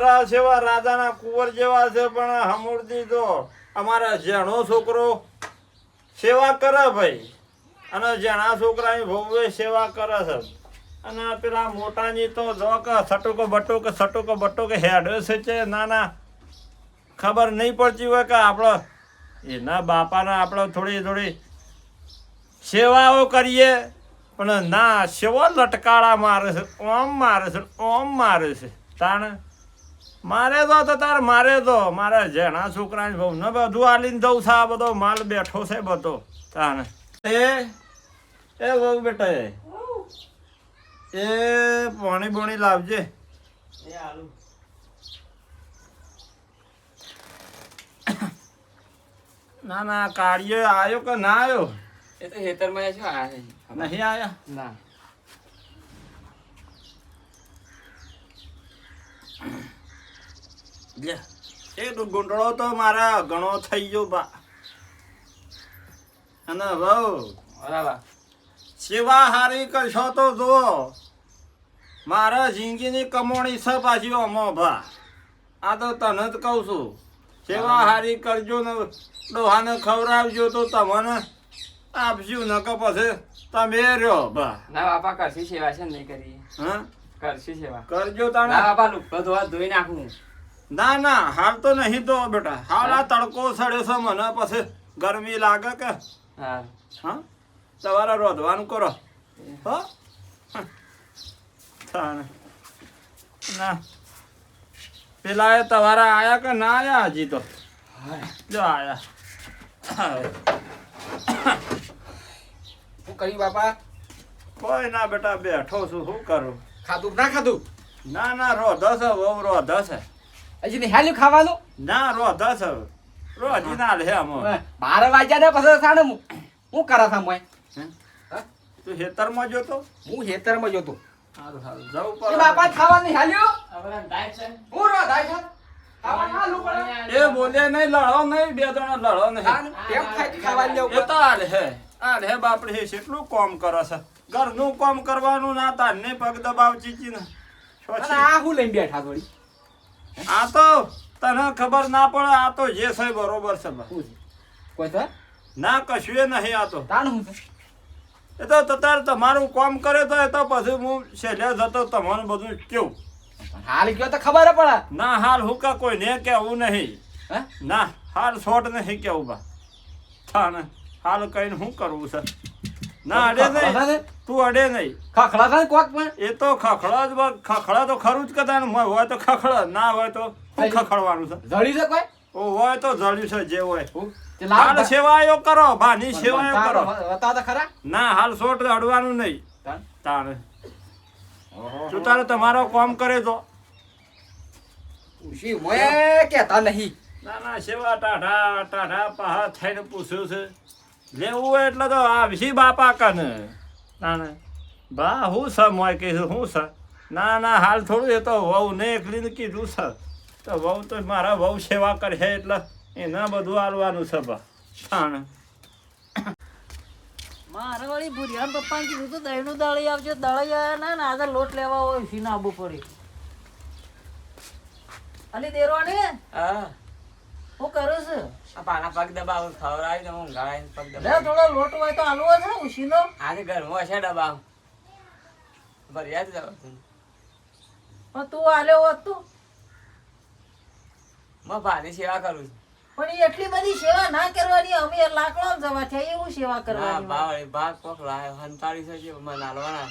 છોકરા જેવા રાજાના કુંવર જેવા છે, પણ હમૂર્તિ તો અમારા જેણો છોકરો સેવા કરે ભાઈ, અને જેણા છોકરાની ભોગવે સેવા કરે છે. અને પેલા મોટાની તો જો કે સટોકો બટોકે હેડે છે. ના ખબર નહીં પડતી હોય કે આપણે એના બાપાના આપણે થોડી સેવાઓ કરીએ, પણ ના સેવા લટકાળા મારે છે, ઓમ મારે છે. તાણે મારે તો તારે મારે જેના છોકરાની બહુ ને બધું આલીને જવું છે. આ બધો માલ બેઠો છે બધો. તાણે એ બહુ બેટા એ પાણી લાવજે. એ આલુ ના કાળિયો આવ્યો કે ના આવ્યો? એ તો ખેતરમાં શું આયા છે? નહીં આયા? ના એ તો ગુંડળો તો મારા ઘણો થઈ ગયો બા. અને બહુ બરાબર સેવા હારી કરશો તો જુઓ, મારા જિંદગીની કમોણી છે પાછી અમો ભા. આ તો તને જ કહું છું, સેવા હારી કરજો ને ડોહાને ખવડાવજો તો તમને આપશું, ન કે પછી તમે રહ્યો બા. ના બાપા કરશી સેવા છે નહીં કરી? હા કરશી સેવા કરજો ના તાણે. બાપા લુગડો ધોવા ધોઈ નાખું. ના હાલ તો નહીં તો બેટા, હાલ આ તડકો સડે છે મને, પછી ગરમી લાગે કે. હા હા સવારે રોધવાનું કરો હો. ના પેલા એ તમારા આયા કે ના આયા? હજી તો જો આયા. શું કર્યું બાપા? કોઈ ના બેટા, બેઠો છું, શું કરું? ખાધું ના ખાધું? ના રોધો છે, બહુ રોધો છે. હજી નહીં હાલ્યું ખાવાનું? ના રોધો છે, રોજી ના લે આમ. 12 વાગ્યા ને પછી સાને હું કરા થા મોય? તું ખેતરમાં જોતો? હું ખેતરમાં જોતો. સારું જવું એ પડે. બાપા ખાવાનું નહીં હાલ્યું? હું રો દાય છે ખાવાનું હાલું પડે. એ બોલે નહીં, લડો નહીં, બે જણા લડો નહીં. કેમ ખાઈ ખાવાનું લેવું એ તો આલ હે બાપડે હે કેટલું કામ કરે છે. ઘરનું કામ કરવાનું ના તાને પગ દબાવ ચીચી ને. અને આ હું લઈને બેઠા થોડી? આ તો તને ખબર ના પડે, આ તો જે છે બરોબર છે બા. શું છે? કોઈ તો ના કશું નહીં. આ તો તાણ હું છે? એ તો તારે તમારું કામ કરે તો એ તો પછી હું છેલ્લે જતો તમને બધું કેવું. હાલ ગયો તો ખબર પડે. ના હાલ હું કા કોઈ ને કેવું નહીં. હે? ના હાલ શોર્ટ નહીં કેવું બા. થાને હાલ કહીને શું કરવું છે? ના અડે નહીં, તું અડે નહીં. ખખડા થાય કોક પણ. એ તો ખખડા જ ખખડા તો ખરું જ કદાચ હોય તો ખખડા, ના હોય તો શું ખખડવાનું છે? જડી છે કોઈ? ઓ હોય તો જળ્યું છે જે હોય. તે લાવ હાલ સેવાયો કરો, ભાની સેવાયો કરો. બતાવો તો ખરા. ના હાલ શોર્ટ અડવાનું નહીં. તાણ? તાણે ઓહો. તું તારે તમારો કામ કરે તો. ઉશી મોય કહેતા નહીં. ના સેવા ટાઢા પહા થઈને પૂછ્યું છે. લેવું હોય એટલે તો આવશી બાપા કને. તાણે બા હું છે મોય કીધું શું છે? ના હાલ થોડું, એ તો વહુ ને એકલીને કીધું છે. તો વહુ તો મારા વહુ સેવા કરે એટલે એને બધું આલવાનું છે બા. તાણે મારે વળી ભુરિયાન પપ્પાને કીધું તો દહીંનું દળી આવજો, દળી આવ્યા ના ને આગળ લોટ લેવા હોય શીને આવવું પડે. અલી દેરવાણી હા હું કરું છું? આ પાના પગ દબાવ ખવડાવી દઉં, ઊંઘાડાઈને પગ લે દબાવ. થોડો લોટ હોય તો આલવો છે ઉશીનો. આજે ઘરમાં હશે દબાવ. ભર્યા જ દબાવ. પણ તું આલ્યો હોત તું. હું ભાની સેવા કરું છું. પણ એટલી બધી સેવા ના કરવાની, અમે લાકડો જવા છે એવું સેવા ના કરવાની. ભાવ ભાગ કોક લાયો 47 છે મને નાલવાના.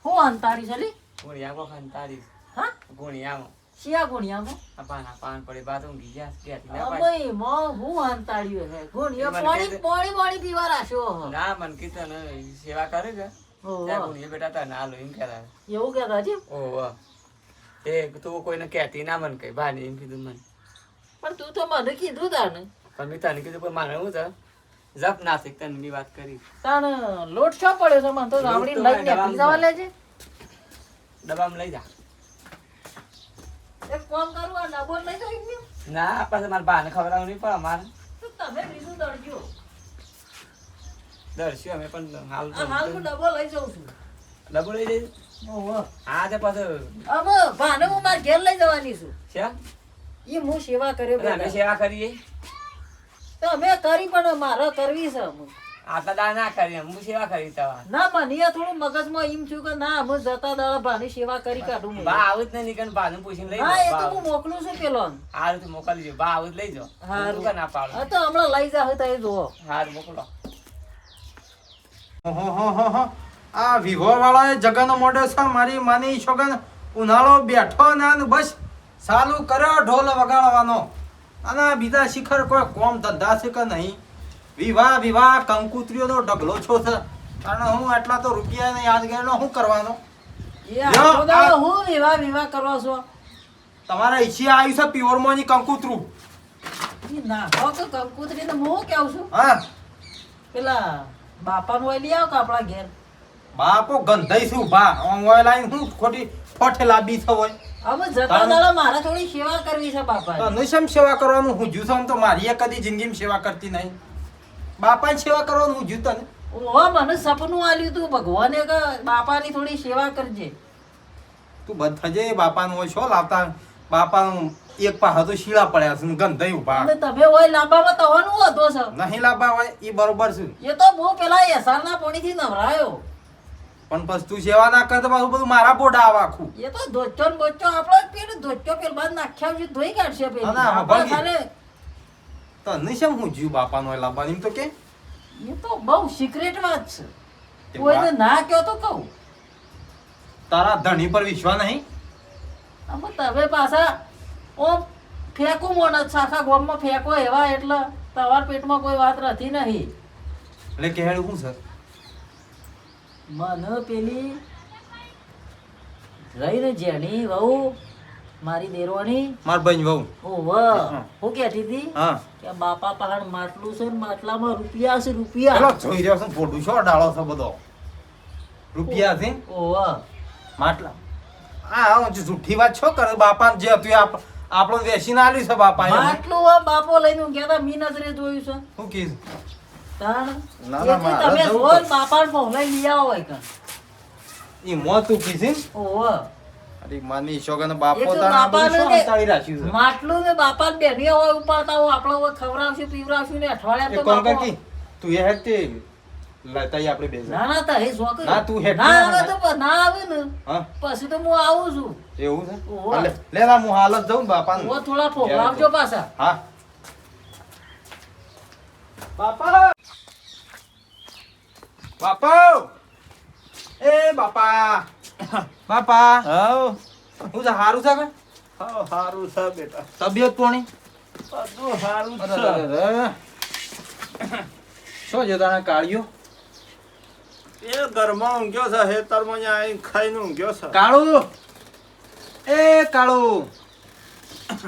હું અંતારી ચલી ગુણિયા કોક 47 હા ગુણિયામાં. શિયા ગુણિયામાં આ પાન પડી બાદ ઊંઘી ગયા ક્યાંથી ના પાડી. અમય માં હું અંતાડ્યું છે ગુણિયા મને પાણી કીધું. પાણી પીવા રાખ્યો. ના મન કીધું ને સેવા કરે કે ઓહો. ત્યાં ગુણિયા બેટા તા ના લો એમ કહેતા. એવું કહેતા છે. ઓહો એ તું કોઈને કહેતી ના મને કઈ ભાની એમ કીધું મને. પણ તું તો મને કીધું તાને. પણ મેં તને કીધું પણ મારે શું છે જપ ના શીખ તને ની વાત કરી. તાણ લોટ શો પડ્યો છે મને તો લોટ આવડી તો લઈને મારે નીકળી જવા લેજે. ડબ્બામાં લઈ જા. એક કામ કરું આ ડબો લઈ જાવ એકદમ. ના પછી મારા બાને ખવડાવવું નહીં પડે અમારે. તો તમે બીજું દળજો. દર્શ્યો અમે પણ હાલ આ હાલ હું ડબો લઈ જાઉં છું. ડબો લઈ જઈ. ઓહો. હા તે પાછું અમે ભાને હું મારા ઘેર લઈ જવાની છું. છે ઈ હું સેવા કર્યો અને અમે બધા. સેવા કરીએ તો અમે કરી પણ મારે કરવી છે અમે. આટલા દાડા ના કરીએ હું સેવા કરી તમારે ના મને આ થોડું મગજમાં એમ થયું કે ના અમે જતા દાડા ભાની સેવા કરી કાઢું મેં. બા આવું જ નહીં નીકળ ભાનું પૂછીને લઈ હા એ જાઓ. તો હું મોકલું છું પેલો. હારું તો મોકલજો બા આવું જ લઈ જાઓ. હારું. તું કે ના પાડો. હા તો હમણાં લઈ જાવ તો એ જુઓ. હારું મોકલો. આ વિવો વાળાએ જગન મોઢે છે મારી માની છોગન ઉનાળો બેઠો ને આને બસ ચાલુ કર્યો ઢોલ વગાડવાનો અને બીજા શિખર કોઈ કોમ ધંધા છે કે નહીં વિવાહ કંકુત્રીઓનો ઢગલો છો છે કારણ હું આટલા તો રૂપિયા ને યાદ ગયેલો શું કરવાનો એ આખો દાડો હું વિવાહ કરો છો. તમારા ઈચ્છે આવ્યું છે પ્યોરમોની કંકુતરું ઈ નાખો કે કંકુતરીને હું કેવું છું હા પેલા બાપાનું ઓય લઈ આવો કે આપણા ઘેર. બાપો ગંધાઈ છું બા ઓય લાઈન હું ખોટી ફોઠે લાંબી છે હોય અમે જતા દાડા મારે થોડી સેવા કરવી છે બાપા. તને શેમ સેવા કરવાનું હું જ્યું છું? આમ તો મારી કદી જિંદગીમાં સેવા કરતી નહીં બાપાની સેવા કરવાનું હું જ્યું તને ઓહો મને સપનું આલ્યું તું ભગવાને કે બાપાની થોડી સેવા કરજે. તું બંધ થજે બાપાનું હોય છો લાવતા બાપાનું એક પાહા તો શીળા પડ્યા છે ને ગંધાઈ ઉભા અને તમે ઓય લાંબામાં તવાનું હતો છે. નહીં લાવવા હોય એ બરોબર છે એ તો હું પેલા એસારના પાણીથી નવરાયો. પણ પછી તું સેવા ના કરે તો પાછું બધું મારા પોડા આવે આખું એ તો ધોચો ને બોચો આપણો પેલો ધોચો પેલ બાદ નાખ્યા છે ધોઈ કાઢશે પેલી. ના, આપણે ભગી. ખાલી તને શેમ હું જ્યું બાપાનું હોય લાવવાનું એમ તો કે એ તો બહુ સિક્રેટ વાત છે. તે કોઈને ના કહો તો કહું. તારા ધણી પર વિશ્વાસ નહીં આમાં તમે પાછા ઓમ ફેંકું મોણ સાખા ગોમમાં ફેંકો એવા એટલે તમારા પેટમાં કોઈ વાત નથી નહીં. એટલે કહેવું શું છે મને પેલી રહીને જેની વહુ મારી દેરવાણી માર બહેન વહુ ઓવ હું કહેતી હતી હા કે બાપા પહાડ માટલું છે ને માટલામાં રૂપિયા છે રૂપિયા. પેલો જોઈ રહ્યો છું ફોટો છો ડાળો છે બધો રૂપિયા છે ઓવ માટલા હા જૂઠી વાત છો કરે બાપા જે હતું એ આપણો વેચીને આલ્યું છે બાપા માટલું આ બાપો લઈને હું કહેતા મી નજરે જોયું છે શું કીધું તાણ ના, ના, એથી મારે તમે જવું જોર પડશે. બાપાને પહોંચાઈ લઈ આવો હોય કાં. ઈ મોં તું કીધી ને ઓવ અરે માની છોકરાને બાપો એક તો તાણે આ બધું બાપાને શું ને- અંતાડી રાખ્યું છે માટલું ને બાપા ને બેની હોય ઉપાડતા હોય આપણે હોય ખવડાવશું પીવડાવશું ને અઠવાડિયા એક તો કામ કર બાપો- કી તું એ હેડ તે લતાઈ આપણે બેસે ના ના તારે શોખ ના, તું હેઠ ના ના, આવે ના. તો ના આવે ને હા પછી તો હું આવું છું. એવું છે ઓહો. હા, લે લા હું હાલ જ જાઉં ને બાપાને ઓ થોડા ફોગલાવજો પાછા. હા બાપા બાપા એ બાપા બાપા હાવ હું છે હારું છે કે હાવ સારું છે બેટા તબિયત પોણી બધું સારું અરે, છે. અરે, અરે. શું છે તારા કાળિયો એ ઘરમાં ઊંઘ્યો છે હેતરમાં અહીંયા આવીને ખાઈને ઊંઘ્યો છે. કાળુ એ કાળુ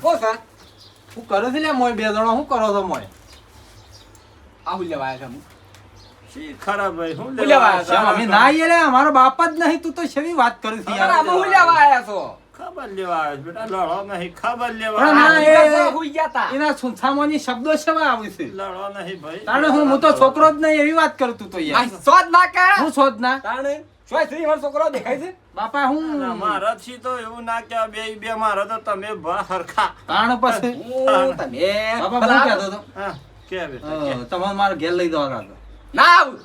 ઓ સર હું કરે છે લે મોય બે જણો શું કરો છો મોય આ હું લેવા આવ્યા છો? શી ખરાબ ભાઈ હું હું લેવા આવ્યો શ્યામ, અમે ના આવીએ લે અમારો બાપ જ નહીં તું તો શેવી વાત કરું છું યાર અમે હું લેવા આવ્યા છો? ખબર લેવા આવ્યો છે બેટા લડો નહીં ખબર લેવા પણ ના, આવ્યો. એ- આ હુઈ ગયા તા. એના સુનસામાની શબ્દો શેવા આવે છે લડો નહીં ભાઈ તાણે હું તો છોકરો જ નહીં એવી વાત કરું તું તો આ યાર શોધ ના કર. હું શોધ ના તાણે શોય શ્રી મારો છોકરો દેખાય છે? બાપા હું ના, મારાથી તો એવું ના કહેવાય બે મારા તો તમે ભા હરખા તાણ પછી હું તમે બાપા હું કહેતો હતો હા કે બેટા કે. તમારે મારે ઘેર લઈ જવા રાતો ના આવું.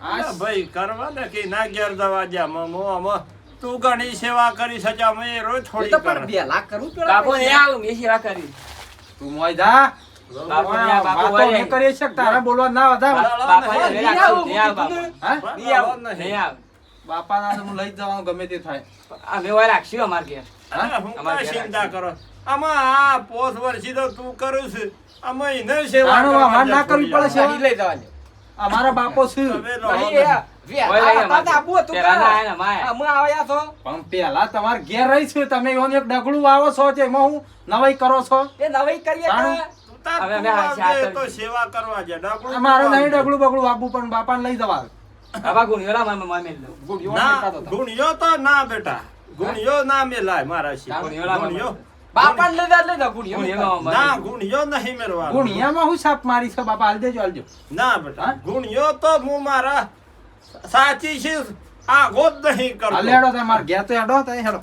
અલા ભાઈ કરવા દે કે ના ઘેર દવા જા મમો આમાં તું ઘણી સેવા કરી શકે અમે એ રોજ એ થોડી તો પણ કરે 2 લાખ કરું પેલા બાપુ ને આવું મેં સેવા કરી. તું મોય જા બાપુ ને આ બાપુ વાતો હોય. નહીં કરી શક તારે બોલવા ના વધારે બાપા ને નહીં વેલા આવું, નહીં આવું બાપુ. હા નહીં આવું, નહીં આવું. બાપાના તો હું લઈ જ જવાનું ગમે તે થાય અમે હોય રાખશું અમાર ઘેર. અલા, હું અમારે કાંઈ ઘેર ચિંતા કરો આમાં આ પોસ વર્ષી તો તું કરું છે આમાં એને સેવા તાણું કરવા અમારે ના દે કરવી થોડી પડે છે. અહીં લઈ જવા દે. અમારા બાપો છે તમે લડો અહીં નહીં. હોય લઈ અમાર ઘેર. પેલા ના આયા ને માયા. અમે આવ્યા છો પણ પેલા તમારે ઘેર રહી છે તમે એનું એક ડગલું વાવો છો તે એમાં હું નવાઈ કરો છો એ નવાઈ કરીએ તાણું. કે તું તાર હવે અમે તું આ આવજે ચાર તો સેવા કરવા છે ડાકણું મારે તું નહીં આવજે. ડગલું બગલું આપવું પણ બાપાને લઈ જવા બાપા ગુણિયોલા માર મેલ દઉં. ગુડિયો ના મેલતા તો હતા. ગુણિયો તો ના બેટા ગુણિયો ના મેલાય મારા શી ગુણિયો ગુણિયો બાપાને લઈ જા, લઈ જા, ગુડિયો ગુણિયોલા મેલતા. ના માર ગુણિયો નહીં મેળવાનો ગુણિયામાં હું સાપ મારી છે બાપા હાલ દેજો હાલજો ના બેટા હા? ગુણિયો તો હું મારા સાચી છે આગો જ નહીં હાલે કરતો હેડો તમારે ઘેર તો હેડો તઈ હેડો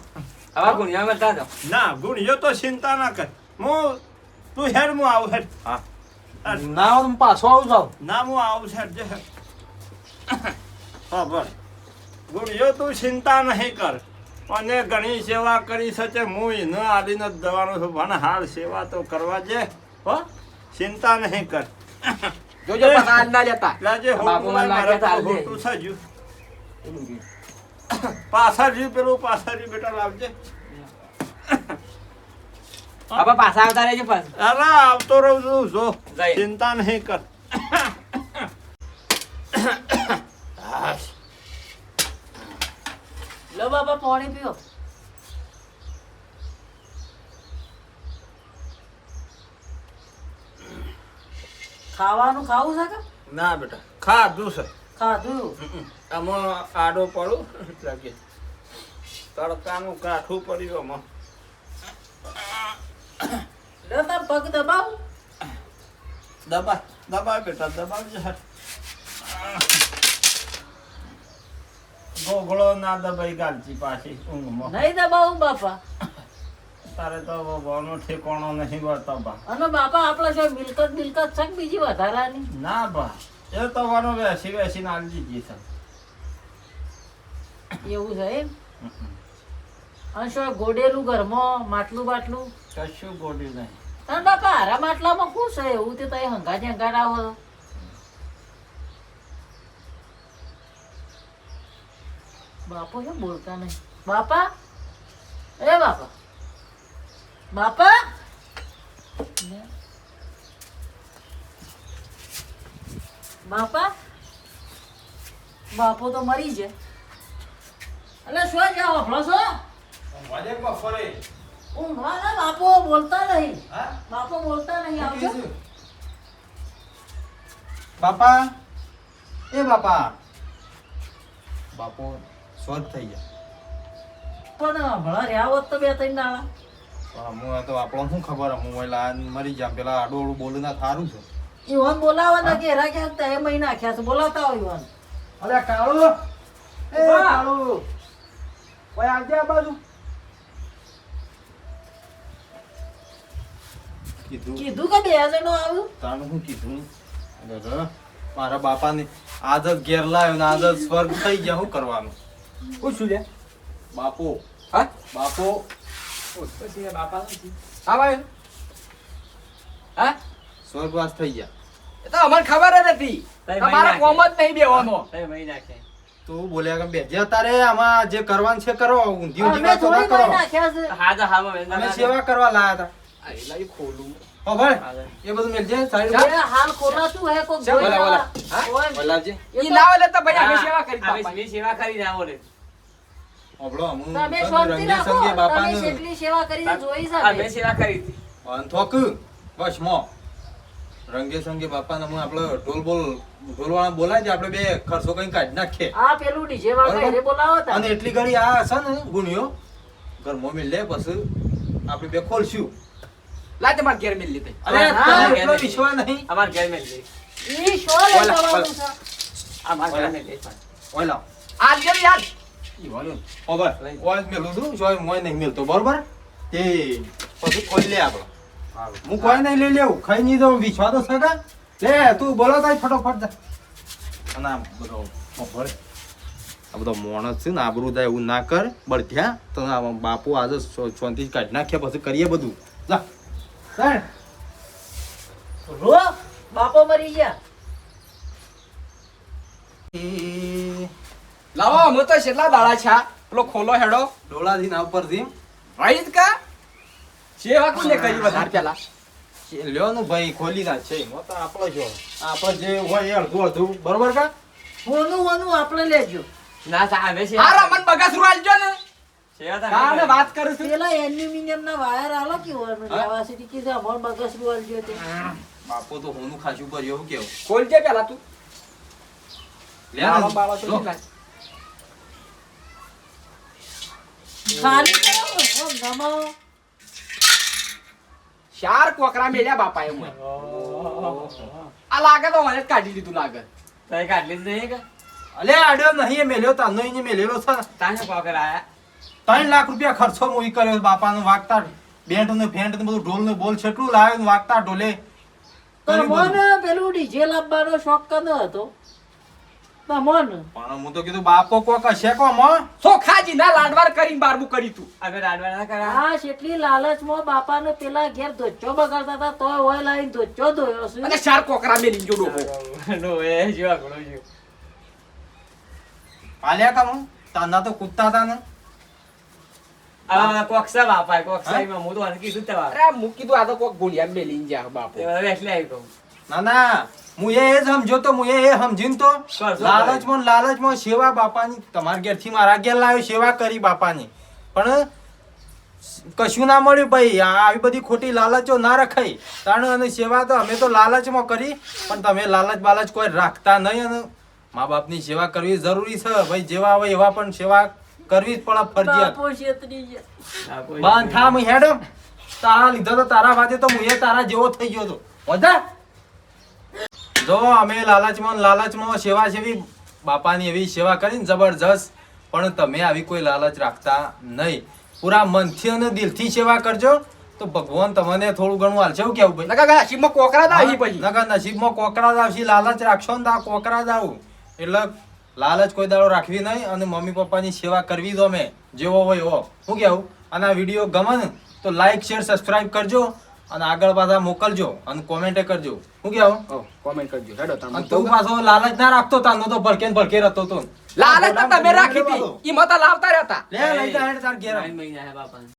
હવે ગુણિયા મળતા જાઓ. ના ગુણિયો તો ચિંતા ના કર તું હેડ હું આવું હેડ હા ના આવો તો હું પાછો આવું જાઉં ના હું આવું હેડ જે હેડ હા બસ ગુણિયો તું ચિંતા નહીં કર અને ઘણી સેવા કરી શકે હું ન આલીને જ દવાનો છું મને હાલ સેવા તો કરવા જે હો ચિંતા નહીં કર જોજો પાછા આજ ના લેતા. લાજે બાપુ મને લાગે તો હાલ દે. હોટું સજ્યું પાછળ પેલું પાછળ બેટા લાવજે હવે પાછા આવતા રહેજો પાછું. અરે આવતો રહું છું જો જય. ચિંતા નહીં કર હાશ. લો બાપા પાણી પીઓ. ખાવાનું ખાવું છે કે ના બેટા ખાધું છે ખાધું? આમાં આડો પડું લાગે તડકાનું કાઠું પડ્યું આમાં લે તાર પગ દબાવ. દબાવ બેટા દબાવજે હાથ. ગોગળો ના દબાઈ ગાલતી પાછી ઊંઘમાં નહીં દબાવું બાપા. તારે તો ભગવાનનો ઠેકાણો નહીં બતા બા અને બાપા આપણે શું મિલકત છે કે બીજી વધારાની? ના બા એ તો વાનો વેસીને આલી દીધી છે એવું છે એમ? અને શું ગોડેલું ઘરમાં માટલું બાટલું? કશું ગોડ્યું નહીં અને બાપા હારા માટલામાં શું છે એવું તે તઈ હંગાત આવો છો? બાપો શું બોલતા નહીં? બાપા એ બાપા બાપા બાપા બાપો તો મરી જાય. એટલે શું જાવ હફળો છો? ઊંઘવા ના બાપો બોલતા નહીં. બાપો બોલતા નહીં. આવજો. બાપા એ બાપા બાપો સ્વર્ગ થઈ ગયા પણ હમણાં રહ્યા હોત તો બે ત્રણ દાડા. પણ હું તો આપણો શું ખબર હું ઓલા મરી જામ પેલા આડું આડું બોલું ના થારું છે ઈવન બોલાવવાના કે હેરા ક્યાંક તો એ મહિના નાખ્યા છે. બોલાવતા હોય ઈવન. અરે કાળુ એ કાળુ ઓય આવજે આ બાજુ કીધું કીધું કે બે જણો આવ્યું. તાનું શું કીધું અરે મારા બાપાને આજ જ ઘેર લાવ્યો ને આજ જ સ્વર્ગ થઈ ગયા શું કરવાનું પૂછું લે. બાપો હા બાપો પછી બાપા નથી. હા ભાઈ હા સ્વર્ગવાસ થઈ ગયા એ તો અમને ખબર જ હતી. તમારા કોમ જ નહીં બેવાનો. તું બોલ્યા કે બે જે તારે આમાં જે કરવાનું છે કરો ઊંધી ઊંધી અમે વાતો ના થોડી કરો મહિના નાખ્યા છે. અમે સેવા કરવા લાયા હતા ખોલું ઓ ભાઈ એ બધું મેલજે સાઈડ એ હાલ ખોલાતું હે કોક ચાલ, જોઈ બોલા, લેવા. ઓય, બોલાવજે એ તો- ઈ લાવે લે તો ભાઈ અમે સેવા કરી અમે બાપા. સેવા કરી આવો રે ઓબળો હું તમે શાંતિ રંગે રાખો. સંગે તમે બાપાને જેટલી સેવા કરી છે જોઈ છે અમે મેં. સેવા કરી હતી અંથોક બસ મો રંગે સંગે બાપાને હું આપણે ઢોલવાળા બોલાય છે આપણે બે ખર્ચો કઈ કાઢી નાખીએ આ પેલું ડીજે વાળા બરોબર. એને બોલાવો તા. અને એટલી ઘડી આ હશે ને ગુણ્યો ઘરમાં મિલ લે પછી આપણે બે ખોલશું લાય તમારે ઘેર મેલી લીધી. અરે હા, તને હા, એટલો ઘેર વિશ્વાસ નહીં અમાર ઘેર મેં લઈ ઈ શો લઈ બોલા, જવાનું છે. અમાર ઘેર મેં લઈ ઓય લાવ આ ઘેર યાર ઈ વાળું ઓબર ઓય મેલું છું જોય મોય નહીં મિલતો બરોબર તે પછી ખોલી લે આપણે હું કોઈ નહીં લઈ લેવું ખાઈ નહીં દઉં વિશ્વાસ તો સગા લે તું બોલો તાઈ ફટોફટ જા અને આ બધો મોભળ આ બધો મોણસ છે ને આબરૂ થાય એવું ના કર બળધ્યા તો આ બાપુ આજે શાંતિ કાઢી નાખ્યા પછી કરીએ બધું જા ચાલ રો બાપો મરી ગયા. લાવો અમે તો કેટલા દાડા છે આ? પેલો ખોલો હેડો ડોળાથી ના ઉપરથી રહી જ કા સેવા કોને કરી વધારે પેલા લ્યો ને ભાઈ ખોલી ના છે એમાં તો આપણો જો આપણે જે હોય એ અડધું અડધું બરોબર કા હોનું હોનું આપણે લેજો. ના સા અમે સેવા હારા મન બગાસરું આલજો ને સેવા તો કાને અમે વાત કરું છું પેલા એલ્યુમિનિયમ ના વાયર આલો કે લેવાસીટી કીધું અમોલ બગસરું આલજો તે. બાપો તો હોનું ખાસું કર્યું એવું કેવું ખોલજે પેલા તું લે બાળો બાળો તો લો. નહીં લાય. ખાલી કરો ઓમ નમો. ચાર કોકરા મેલ્યા બાપાએ મને. આ લાગે તો મને જ કાઢી દીધું લાગે તઈ કાઢલી જ નહીં કે અલે આડ્યો નહીં, એ મેલ્યો તાનો ઈ મેલેલો છે. તાને કોકરા આયા 3 લાખ રૂપિયા ખર્ચો મુઈ કર્યો બાપાનો વાગતા બેન્ટ ને ફેન્ટ ને બધું ઢોલ ને બોલ છેટલું લાવ્યો ને વાગતા ઢોલે તમને પેલું ડીજે લાવવાનો શોખ કનો હતો તમને? પણ હું તો કીધું બાપો કોક હશે કોમ હો. સોખાજી ના લાડવાર કરીને બારમું કરી તું હવે લાડવાર ના કરા આ કેટલી લાલચમાં બાપાને પેલા ઘેર ધોચો બગાડતા હતા તોય ઓય લાઈન ધોચો ધોયો છે. અને ચાર કોકરા મેલી જો ડોહો નો એ જેવા ઘણો જો પાલ્યા કામ તાના તો કૂદતા હતા ને. આ કોકસા બાપા કોકસા માં હું તો આને કીધું તવા અરે હું કીધું આ તો કોક ગુણિયા મેલી જા બાપો હવે એટલે આવી કહું ના ના હું એ સમજો તો હું એ સમજીને તો લાલચમાં સેવા બાપાની તમારા ઘેરથી મારા ઘેર લાવ્યો સેવા કરી બાપાની પણ કશું ના મળ્યું ભાઈ. આ આવી બધી ખોટી લાલચો ના રખાય કારણ અને સેવા તો અમે તો લાલચમાં કરી પણ તમે લાલચ બાલચ કોઈ રાખતા નહીં અને મા બાપની સેવા કરવી જરૂરી છે ભાઈ. જેવા હોય એવા પણ સેવા કરવી જ પડે ફરજિયાત. બાપો છેતરી ગયા. બાંધ થા હું હેડ તારા લીધો તો તારા વાજે તો હું એ તારા જેવો થઈ ગયો તો બધા જો અમે લાલચમાં સેવા સેવી બાપાની એવી સેવા કરીને જબરજસ્ત પણ તમે આવી કોઈ લાલચ રાખતા નહીં. પૂરા મનથી અને દિલથી સેવા કરજો તો ભગવાન તમને થોડું ઘણું હાલશે. એવું કેવું ભાઈ? નકા નસીબમાં કોકરા જ આવી પછી નકર નસીબમાં કોકરા જ આવશે. લાલચ રાખશો ને તો આ કોકરા જ આવું. એટલે લાલચ કોઈ દાડો રાખવી નહીં અને મમ્મી પપ્પાની સેવા કરવી દો અમે જેવો હોય એવો. શું કેવું? અને આ વિડીયો ગમે ને તો લાઈક શેર સબસ્ક્રાઇબ કરજો અને આગળ પાછા મોકલજો અને કોમેન્ટ કરજો. શું કેવું? કોમેન્ટ કરજો હેડો તમે અને તું પાછો લાલચ ના રાખતો તાનો તો ભડકે ને ભડકે રહેતો તો. લાલચ તો તમે રાખી હતી ઈ મતા લાવતા રહેતા લે લઈ જા હેડ તાર ઘેર. મહિના હે બાપા